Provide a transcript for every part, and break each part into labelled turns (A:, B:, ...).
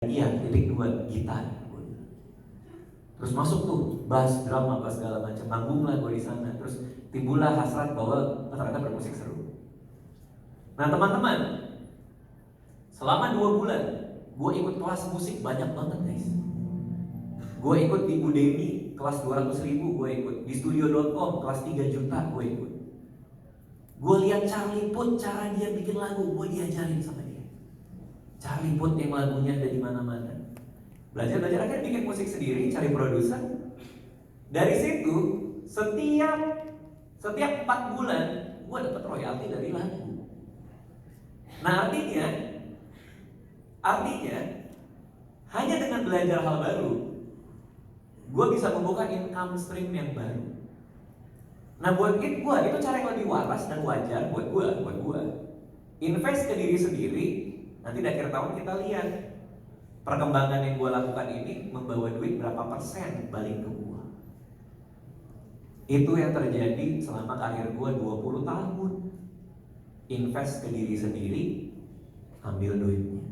A: Iya, titik dua, gitar. Terus masuk tuh, bass, drama, apa segala macam. Manggung lah gue di sana. Terus timbullah hasrat bahwa ternyata bermusik seru. Nah teman-teman, selama 2 bulan, gue ikut kelas musik banyak banget guys. Gue ikut di Udemy, kelas 200.000 gue ikut. Di studio.com, kelas 3 juta gue ikut. Gue lihat Charlie Puth, cara dia bikin lagu, gue diajarin sama dia. Charlie Puth yang lagunya ada di mana-mana. Belajar akhirnya bikin musik sendiri, cari produser. Dari situ setiap 4 bulan gue dapat royalti dari lagu. Nah artinya hanya dengan belajar hal baru gue bisa membuka income stream yang baru. Nah buat gue itu cara yang lebih waras dan wajar buat gue. Invest ke diri sendiri. Nanti di akhir tahun kita lihat perkembangan yang gue lakukan ini membawa duit berapa persen balik ke gue. Itu yang terjadi selama karir gue 20 tahun. Invest ke diri sendiri, ambil duitnya.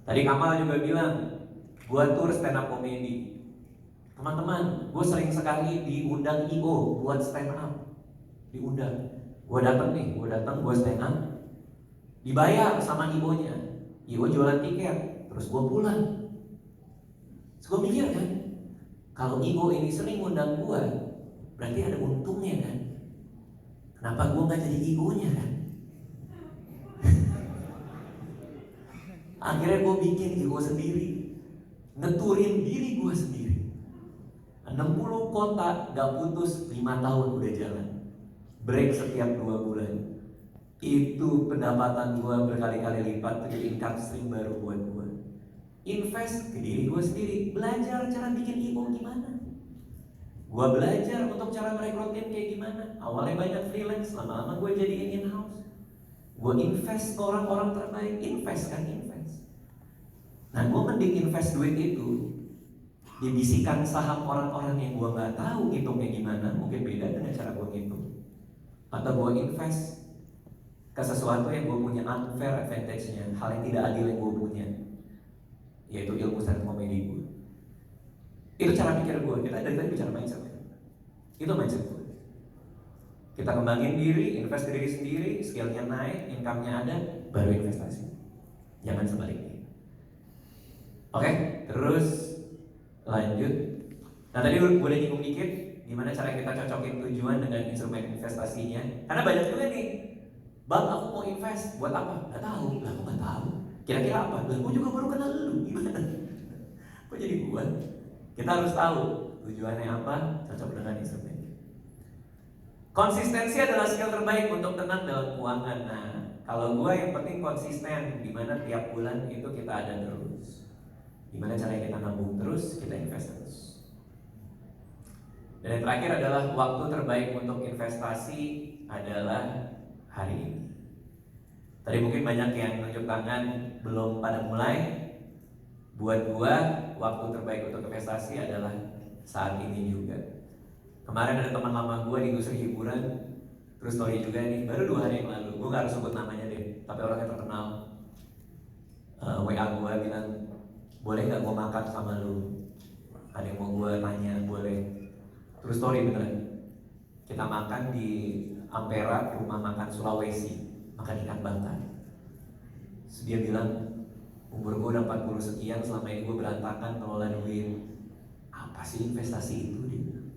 A: Tadi Kamal juga bilang, gue tur stand up comedy. Teman-teman, gue sering sekali diundang IO buat stand up. Diundang, gue datang, gue stand up, dibayar sama IO-nya. IO jualan tiket, terus gue pulang. Terus gue mikir kan, kalau IO ini sering undang gue, berarti ada untungnya kan? Kenapa gue gak jadi IO-nya kan? Akhirnya gue bikin IO sendiri, ngeturin diri gue sendiri. 60 kota gak putus, 5 tahun udah jalan. Break setiap 2 bulan. Itu pendapatan gue berkali-kali lipat, jadi income stream baru buat gue. Invest ke diri gue sendiri, belajar cara bikin IO gimana. Gue belajar untuk cara merekrut tim kayak gimana. Awalnya banyak freelance, lama-lama gue jadiin in-house. Gue invest ke orang-orang terbaik, invest. Nah gue mending invest duit itu di bisikan saham orang-orang yang gue gak tahu ngitung kayak gimana. Mungkin beda dengan cara gue ngitung. Atau gue invest ke sesuatu yang gue punya unfair advantage-nya, hal yang tidak adil yang gue punya, yaitu ilmu stand komedi gue. Itu cara pikir gue. Kita dari tadi bicara mindset. Itu mindset gue. Kita kembangin diri, invest diri sendiri, skillnya naik, income-nya ada, baru investasi. Jangan sebaliknya. Oke, terus lanjut. Nah tadi udah nyinggung dikit gimana cara kita cocokin tujuan dengan instrumen investasinya. Karena banyak juga nih, Bang aku mau invest, buat apa? Gak tahu. Lah aku gak tahu. Kira-kira apa? Lah gue juga baru kenal lu. Gimana? Kok jadi gue? Kita harus tahu tujuannya apa, cocok dengan instrumen. Konsistensi adalah skill terbaik untuk tenang dalam keuangan. Nah, kalau gue yang penting konsisten, dimana tiap bulan itu kita ada terus. Gimana caranya kita nabung terus, kita invest terus. Dan yang terakhir adalah waktu terbaik untuk investasi adalah hari ini. Tadi mungkin banyak yang nunjuk tangan belum pada mulai. Buat gua, waktu terbaik untuk investasi adalah saat ini juga. Kemarin ada teman lama gua di industri hiburan, terus story juga nih, baru 2 hari yang lalu. Gua gak harus sebut namanya deh, tapi orangnya terkenal. WA gua bilang, boleh gak gua makan sama lu? Ada yang mau gua tanya, boleh. Terus story beneran. Kita makan di Ampera, rumah makan Sulawesi, makan ikan bakar. Terus dia bilang, umur gue udah 40 sekian, selama ini gue berantakan ngelola duit. Apa sih investasi itu? Dia bilang.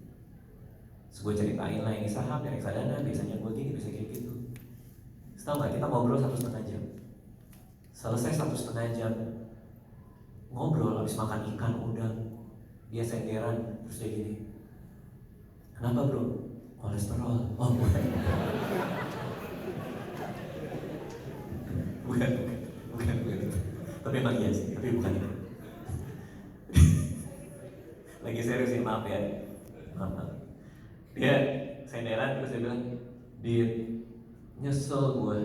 A: Terus gue ceritain lah, ini saham dan reksadana, biasanya gue gini, bisa kayak gitu. Tahu gak, kita ngobrol 1,5 jam. Selesai 1,5 jam ngobrol, habis makan ikan udang, dia senderan, terus dia gini, kenapa bro? Kolesterol. Oh bukan. bukan. Tapi emang iya sih, tapi bukan itu. Lagi serius sih, maaf ya. Maaf. Dia senderan terus dia bilang, Dit, nyesel gue.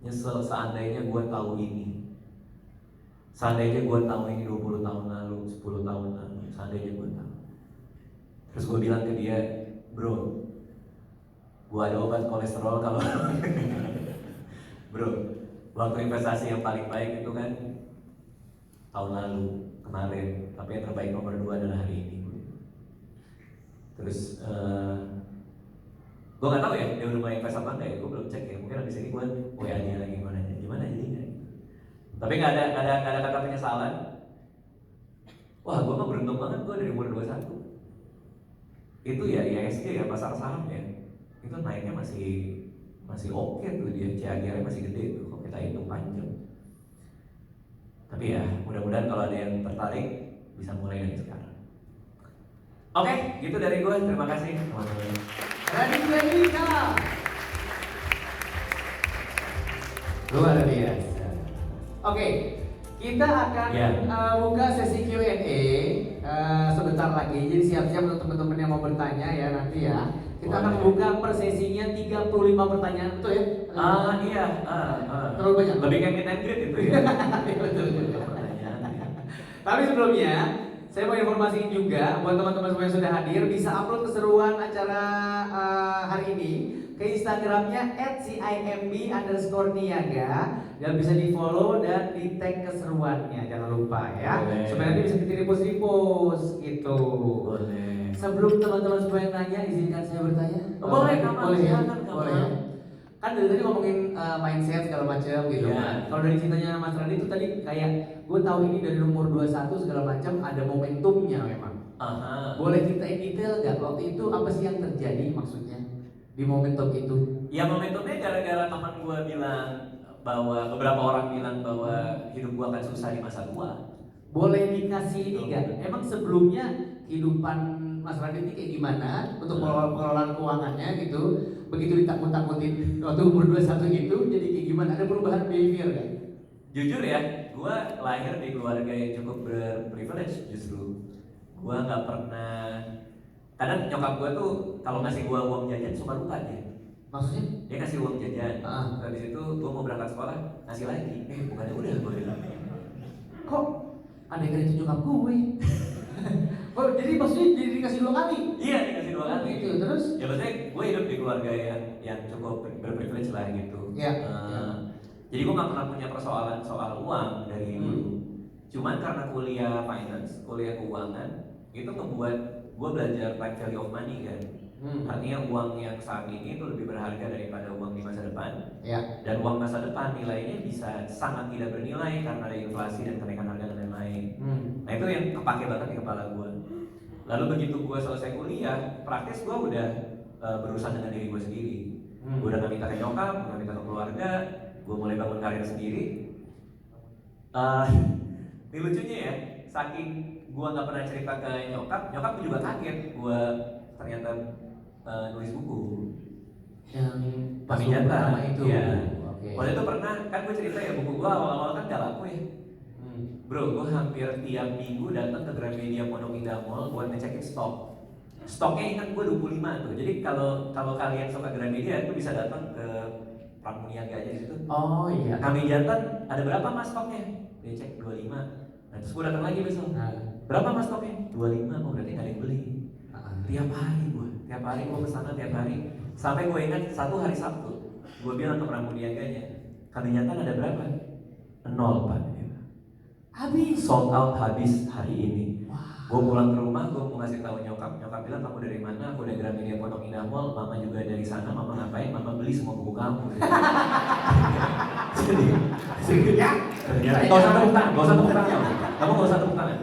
A: Nyesel seandainya gue tahu ini. Seandainya gue tahu ini 20 tahun lalu, 10 tahun lalu. Seandainya gue tahu. Terus gue bilang ke dia, bro, gue ada obat kolesterol kalau bro, waktu investasi yang paling baik itu kan tahun lalu, kemarin, tapi yang terbaik nomor 2 adalah hari ini. Terus gue nggak tahu ya dia udah mulai invest apa enggak ya, gue belum cek ya. Mungkin habis ini gue WA dia lagi gimana jadinya. Tapi nggak ada kata penyesalan. Wah, gue mah beruntung banget gue dari umur 21. Itu ya ISG ya, pasar saham ya, itu naiknya masih oke tuh, dia CAGR masih gede tuh kalau kita hitung panjang. Tapi ya mudah-mudahan kalau ada yang tertarik bisa mulai dari sekarang. Oke, gitu dari gue. Terima kasih teman-teman.
B: Raditya Dika. Luar biasa. Oke, kita akan buka sesi Q&A sebentar lagi. Jadi siap-siap untuk teman-teman yang mau bertanya ya nanti ya. Kita akan membuka per sesinya 35 pertanyaan, betul ya?
A: Iya.
B: Terlalu banyak.
A: Lebih kayak meet and greet itu ya.
B: Betul. Tapi sebelumnya saya mau informasiin juga buat teman-teman semua yang sudah hadir, bisa upload keseruan acara hari ini ke Instagramnya @cimb_niaga dan bisa di follow dan di tag keseruannya, jangan lupa ya. Supaya nanti bisa kita repost gitu.
A: Boleh.
B: Sebelum teman-teman semua yang nanya, izinkan saya bertanya.
A: Boleh
B: ya.
A: Boleh ya.
B: Kan dari tadi ngomongin mindset segala macam gitu kan. Kalau dari ceritanya Mas Randi itu tadi kayak gue tahu ini dari umur 21 segala macam ada momentumnya memang. Boleh kita detail nggak waktu itu apa sih yang terjadi maksudnya di momentum itu?
A: Ya momentumnya gara-gara teman gue bilang bahwa beberapa orang bilang bahwa hidup gue akan susah di masa tua.
B: Boleh dikasih ini nggak? Emang sebelumnya kehidupan Mas Radit ini kayak gimana untuk pengelolaan keuangannya gitu? Begitu ditakut-takutin waktu umur 21 gitu, jadi kayak gimana? Ada perubahan behavior kan?
A: Jujur ya, gue lahir di keluarga yang cukup berprivilege justru. Gue nggak pernah, kadang nyokap gue tuh kalau ngasih gue uang jajan suka lupa dia.
B: Maksudnya?
A: Dia ngasih uang jajan, habis itu gue mau berangkat sekolah, ngasih lagi. Bukannya udah gue bilang.
B: Kok ada yang itu nyokap gue? Oh, jadi maksudnya jadi dikasih 2 kali?
A: Iya, dikasih 2 kali.
B: Gitu, terus?
A: Ya maksudnya gue hidup di keluarga yang cukup berprivilege lah gitu. Jadi gue gak pernah punya persoalan soal uang dari dulu. Cuman karena kuliah finance, kuliah keuangan, itu ngebuat gue belajar like value of money kan. Artinya uang yang saat ini itu lebih berharga daripada uang di masa depan. Dan uang masa depan nilainya bisa sangat tidak bernilai karena ada inflasi dan kenaikan harga dan lain-lain. Nah itu yang kepake banget di kepala gue. Lalu begitu gue selesai kuliah, praktis gue udah berurusan dengan diri gue sendiri. Gue udah gak minta ke nyokap, gue gak minta ke keluarga, gue mulai bangun karir sendiri. Ini lucunya ya, saking gue gak pernah cerita ke nyokap juga kaget gue ternyata nulis buku
B: yang
A: Kami Jantan
B: itu.
A: Ya. Waktu itu pernah, kan gue cerita ya buku gue awal-awal kan gak laku ya. Bro, gue hampir tiap minggu datang ke Gramedia Pondok Indah Mall buat ngecekin stok. Stoknya ingat gue 25 tuh. Jadi kalau kalian suka Gramedia itu bisa datang ke Pramuniaga aja gitu.
B: Oh iya.
A: Kami Jantan ada berapa mas stoknya? Dia cek 25. Nah terus gue datang lagi besok. Berapa mas stoknya? 25. Oh berarti gak ada yang beli. Tiap hari gue kesana tiap hari. Sampai gue ingat satu hari Sabtu, gue bilang ke Pramuniaganya, Kami Jantan ada berapa? 0 Pak.
B: Habis.
A: Sold out habis hari ini. Gue pulang ke rumah, gue mau ngasih tahu nyokap bilang kamu dari mana? Aku dari Gramedia Pondok Indah Mall, mama juga dari sana. Mama ngapain? Mama beli semua buku kamu. Jadi,
B: ya.
A: gak usah tepuk tangan, kamu gak usah tepuk tangan.